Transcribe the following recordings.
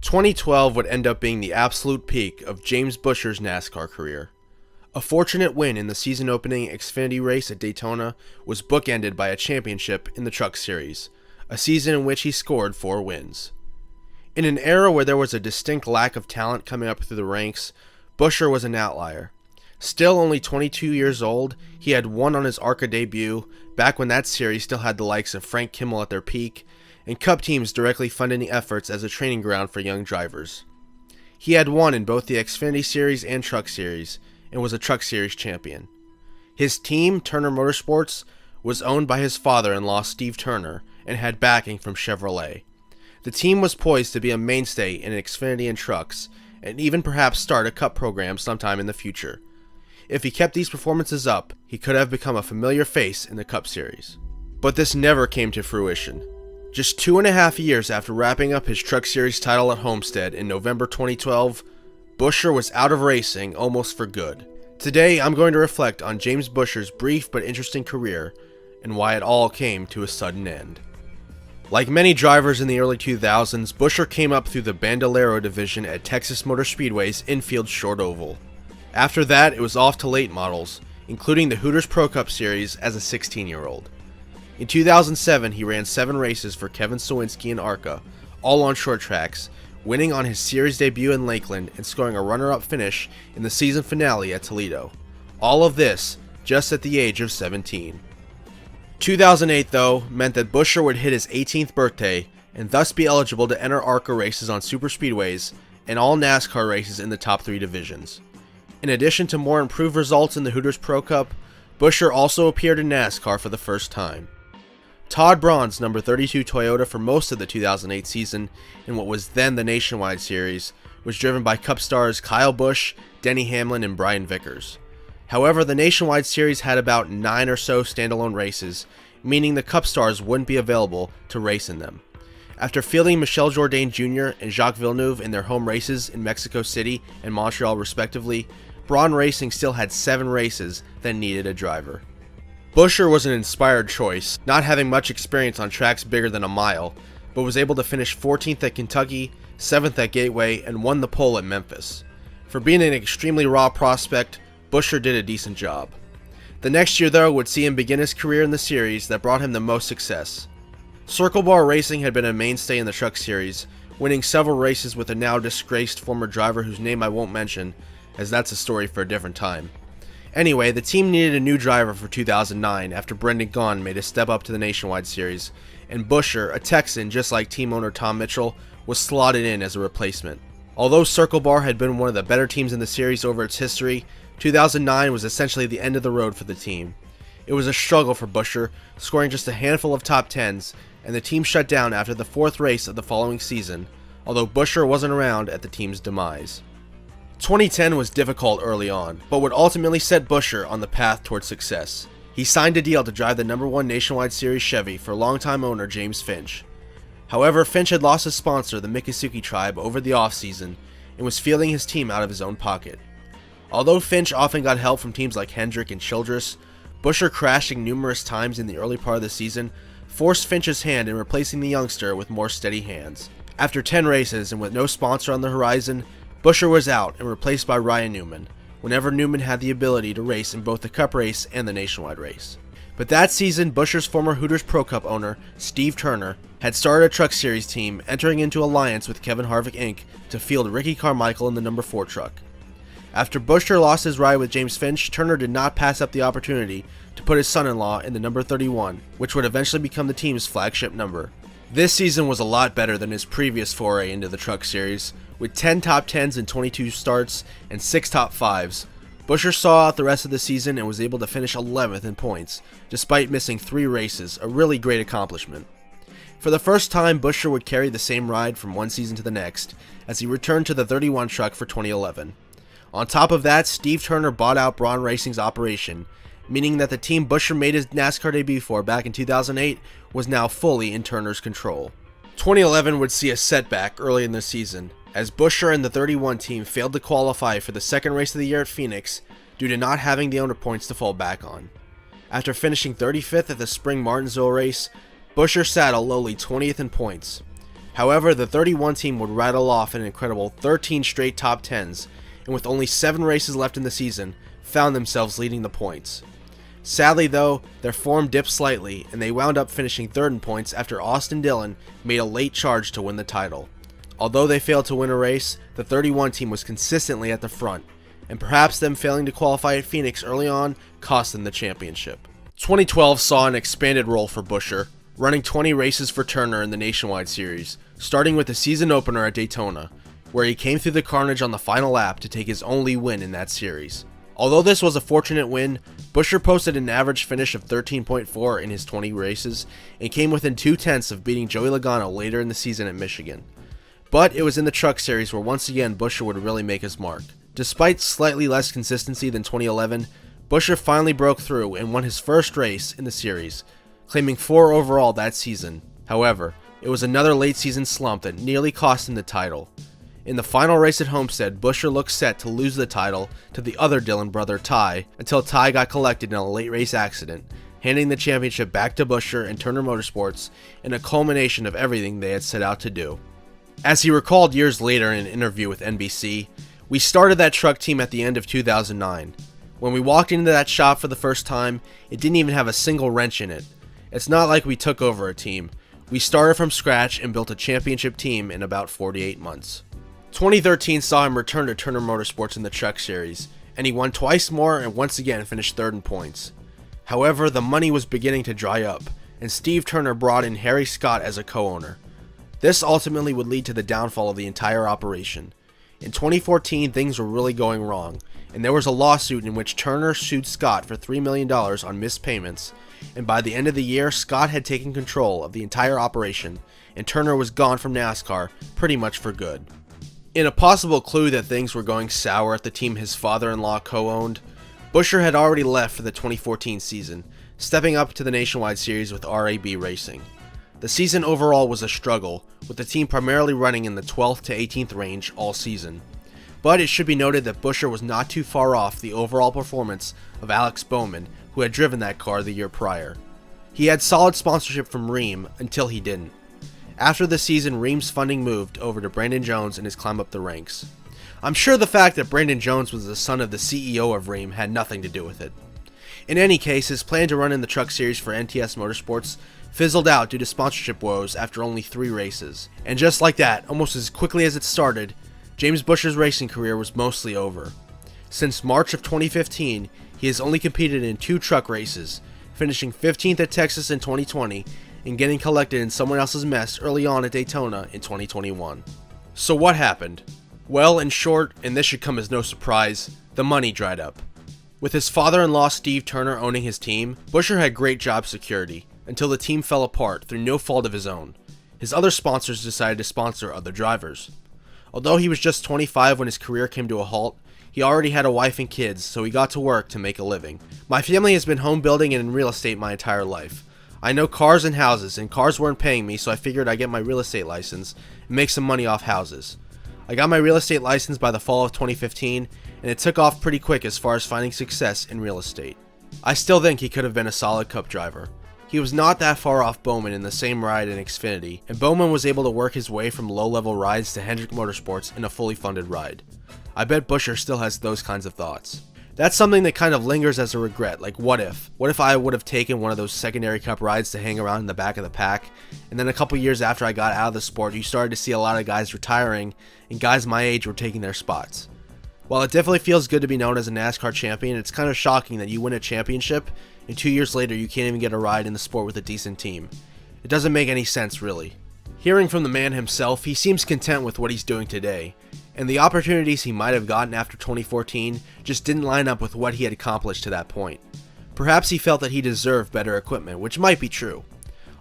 2012 would end up being the absolute peak of James Buescher's NASCAR career. A fortunate win in the season-opening Xfinity race at Daytona was bookended by a championship in the Truck Series, a season in which he scored 4 wins. In an era where there was a distinct lack of talent coming up through the ranks, Buescher was an outlier. Still only 22 years old, he had won on his ARCA debut, back when that series still had the likes of Frank Kimmel at their peak, and Cup teams directly funding efforts as a training ground for young drivers. He had won in both the Xfinity Series and Truck Series, and was a Truck Series champion. His team, Turner Motorsports, was owned by his father-in-law Steve Turner, and had backing from Chevrolet. The team was poised to be a mainstay in Xfinity and trucks, and even perhaps start a Cup program sometime in the future. If he kept these performances up, he could have become a familiar face in the Cup Series. But this never came to fruition. Just 2.5 years after wrapping up his Truck Series title at Homestead in November 2012, Buescher was out of racing almost for good. Today, I'm going to reflect on James Buescher's brief but interesting career, and why it all came to a sudden end. Like many drivers in the early 2000s, Buescher came up through the Bandolero division at Texas Motor Speedway's infield short oval. After that, it was off to late models, including the Hooters Pro Cup Series as a 16-year-old. In 2007, he ran 7 races for Kevin Sawinski and ARCA, all on short tracks, winning on his series debut in Lakeland and scoring a runner-up finish in the season finale at Toledo. All of this just at the age of 17. 2008, though, meant that Buescher would hit his 18th birthday and thus be eligible to enter ARCA races on super speedways and all NASCAR races in the top 3 divisions. In addition to more improved results in the Hooters Pro Cup, Buescher also appeared in NASCAR for the first time. Todd Braun's number 32 Toyota for most of the 2008 season in what was then the Nationwide Series was driven by Cup stars Kyle Busch, Denny Hamlin, and Brian Vickers. However, the Nationwide Series had about 9 or so standalone races, meaning the Cup stars wouldn't be available to race in them. After fielding Michel Jourdain Jr. and Jacques Villeneuve in their home races in Mexico City and Montreal respectively, Braun Racing still had 7 races that needed a driver. Buescher was an inspired choice, not having much experience on tracks bigger than a mile, but was able to finish 14th at Kentucky, 7th at Gateway, and won the pole at Memphis. For being an extremely raw prospect, Buescher did a decent job. The next year, though, would see him begin his career in the series that brought him the most success. Circle Bar Racing had been a mainstay in the Truck Series, winning several races with a now disgraced former driver whose name I won't mention, as that's a story for a different time. Anyway, the team needed a new driver for 2009 after Brendan Gaughan made a step up to the Nationwide Series, and Buescher, a Texan just like team owner Tom Mitchell, was slotted in as a replacement. Although Circle Bar had been one of the better teams in the series over its history, 2009 was essentially the end of the road for the team. It was a struggle for Buescher, scoring just a handful of top 10s, and the team shut down after the 4th race of the following season, although Buescher wasn't around at the team's demise. 2010 was difficult early on, but would ultimately set Buescher on the path towards success. He signed a deal to drive the number 1 Nationwide Series Chevy for longtime owner James Finch. However, Finch had lost his sponsor, the Miccosukee Tribe, over the offseason, and was fielding his team out of his own pocket. Although Finch often got help from teams like Hendrick and Childress, Buescher, crashing numerous times in the early part of the season, forced Finch's hand in replacing the youngster with more steady hands. After 10 races and with no sponsor on the horizon, Buescher was out and replaced by Ryan Newman, whenever Newman had the ability to race in both the Cup race and the Nationwide race. But that season, Buescher's former Hooters Pro Cup owner, Steve Turner, had started a Truck Series team, entering into alliance with Kevin Harvick Inc. to field Ricky Carmichael in the number 4 truck. After Buescher lost his ride with James Finch, Turner did not pass up the opportunity to put his son-in-law in the number 31, which would eventually become the team's flagship number. This season was a lot better than his previous foray into the Truck Series. With 10 top 10s in 22 starts and 6 top 5s, Buescher saw out the rest of the season and was able to finish 11th in points, despite missing 3 races, a really great accomplishment. For the first time, Buescher would carry the same ride from one season to the next, as he returned to the 31 truck for 2011. On top of that, Steve Turner bought out Braun Racing's operation, meaning that the team Buescher made his NASCAR debut for back in 2008 was now fully in Turner's control. 2011 would see a setback early in the season, as Buescher and the 31 team failed to qualify for the second race of the year at Phoenix due to not having the owner points to fall back on. After finishing 35th at the spring Martinsville race, Buescher sat a lowly 20th in points. However, the 31 team would rattle off an incredible 13 straight top 10s, and with only 7 races left in the season, found themselves leading the points. Sadly though, their form dipped slightly, and they wound up finishing 3rd in points after Austin Dillon made a late charge to win the title. Although they failed to win a race, the 31 team was consistently at the front, and perhaps them failing to qualify at Phoenix early on cost them the championship. 2012 saw an expanded role for Buescher, running 20 races for Turner in the Nationwide Series, starting with the season opener at Daytona, where he came through the carnage on the final lap to take his only win in that series. Although this was a fortunate win, Buescher posted an average finish of 13.4 in his 20 races and came within 0.2 of beating Joey Logano later in the season at Michigan. But it was in the Truck Series where once again Buescher would really make his mark. Despite slightly less consistency than 2011, Buescher finally broke through and won his first race in the series, claiming 4 overall that season. However, it was another late season slump that nearly cost him the title. In the final race at Homestead, Buescher looked set to lose the title to the other Dillon brother, Ty, until Ty got collected in a late race accident, handing the championship back to Buescher and Turner Motorsports in a culmination of everything they had set out to do. As he recalled years later in an interview with NBC, "We started that truck team at the end of 2009. When we walked into that shop for the first time, it didn't even have a single wrench in it. It's not like we took over a team. We started from scratch and built a championship team in about 48 months. 2013 saw him return to Turner Motorsports in the Truck Series, and he won twice more and once again finished 3rd in points. However, the money was beginning to dry up, and Steve Turner brought in Harry Scott as a co-owner. This ultimately would lead to the downfall of the entire operation. In 2014, things were really going wrong, and there was a lawsuit in which Turner sued Scott for $3 million on missed payments, and by the end of the year, Scott had taken control of the entire operation, and Turner was gone from NASCAR pretty much for good. In a possible clue that things were going sour at the team his father-in-law co-owned, Buescher had already left for the 2014 season, stepping up to the Nationwide Series with RAB Racing. The season overall was a struggle, with the team primarily running in the 12th to 18th range all season. But it should be noted that Buescher was not too far off the overall performance of Alex Bowman, who had driven that car the year prior. He had solid sponsorship from Rheem until he didn't. After the season, Rheem's funding moved over to Brandon Jones in his climb up the ranks. I'm sure the fact that Brandon Jones was the son of the CEO of Rheem had nothing to do with it. In any case, his plan to run in the Truck Series for NTS Motorsports fizzled out due to sponsorship woes after only 3 races. And just like that, almost as quickly as it started, James Buescher's racing career was mostly over. Since March of 2015, he has only competed in 2 truck races, finishing 15th at Texas in 2020 and getting collected in someone else's mess early on at Daytona in 2021. So what happened? Well, in short, and this should come as no surprise, the money dried up. With his father-in-law Steve Turner owning his team, Buescher had great job security, until the team fell apart through no fault of his own. His other sponsors decided to sponsor other drivers. Although he was just 25 when his career came to a halt, he already had a wife and kids, so he got to work to make a living. "My family has been home building and in real estate my entire life. I know cars and houses, and cars weren't paying me, so I figured I'd get my real estate license and make some money off houses. I got my real estate license by the fall of 2015, and it took off pretty quick as far as finding success in real estate. I still think he could have been a solid Cup driver. He was not that far off Bowman in the same ride in Xfinity, and Bowman was able to work his way from low-level rides to Hendrick Motorsports in a fully funded ride. I bet Buescher still has those kinds of thoughts. That's something that kind of lingers as a regret, like what if? What if I would have taken one of those secondary Cup rides to hang around in the back of the pack, and then a couple years after I got out of the sport, you started to see a lot of guys retiring, and guys my age were taking their spots. While it definitely feels good to be known as a NASCAR champion, it's kind of shocking that you win a championship, and 2 years later you can't even get a ride in the sport with a decent team. It doesn't make any sense, really. Hearing from the man himself, he seems content with what he's doing today, and the opportunities he might have gotten after 2014 just didn't line up with what he had accomplished to that point. Perhaps he felt that he deserved better equipment, which might be true.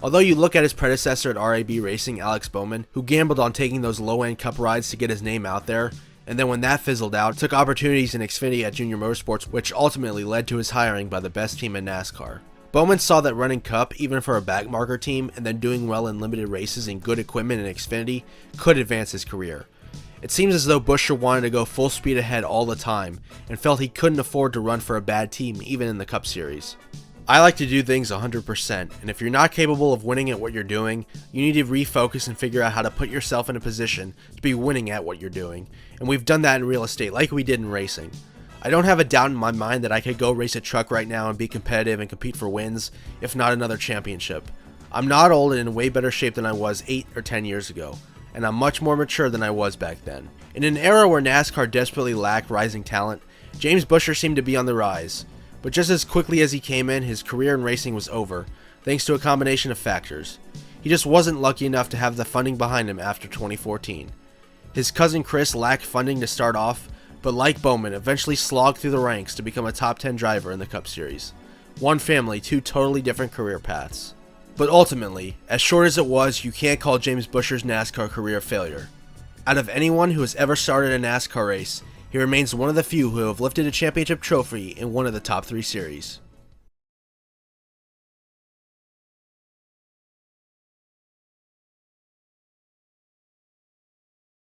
Although you look at his predecessor at RAB Racing, Alex Bowman, who gambled on taking those low-end Cup rides to get his name out there, and then when that fizzled out, took opportunities in Xfinity at Junior Motorsports, which ultimately led to his hiring by the best team in NASCAR. Bowman saw that running Cup, even for a backmarker team, and then doing well in limited races and good equipment in Xfinity, could advance his career. It seems as though Buescher wanted to go full speed ahead all the time, and felt he couldn't afford to run for a bad team even in the Cup Series. I like to do things 100%, and if you're not capable of winning at what you're doing, you need to refocus and figure out how to put yourself in a position to be winning at what you're doing. And we've done that in real estate like we did in racing. I don't have a doubt in my mind that I could go race a truck right now and be competitive and compete for wins, if not another championship. I'm not old and in way better shape than I was 8 or 10 years ago, and I'm much more mature than I was back then. In an era where NASCAR desperately lacked rising talent, James Buescher seemed to be on the rise. But just as quickly as he came in, his career in racing was over, thanks to a combination of factors. He just wasn't lucky enough to have the funding behind him after 2014. His cousin Chris lacked funding to start off, but like Bowman, eventually slogged through the ranks to become a top 10 driver in the Cup Series. One family, two totally different career paths. But ultimately, as short as it was, you can't call James Buescher's NASCAR career a failure. Out of anyone who has ever started a NASCAR race, he remains one of the few who have lifted a championship trophy in one of the top 3 series.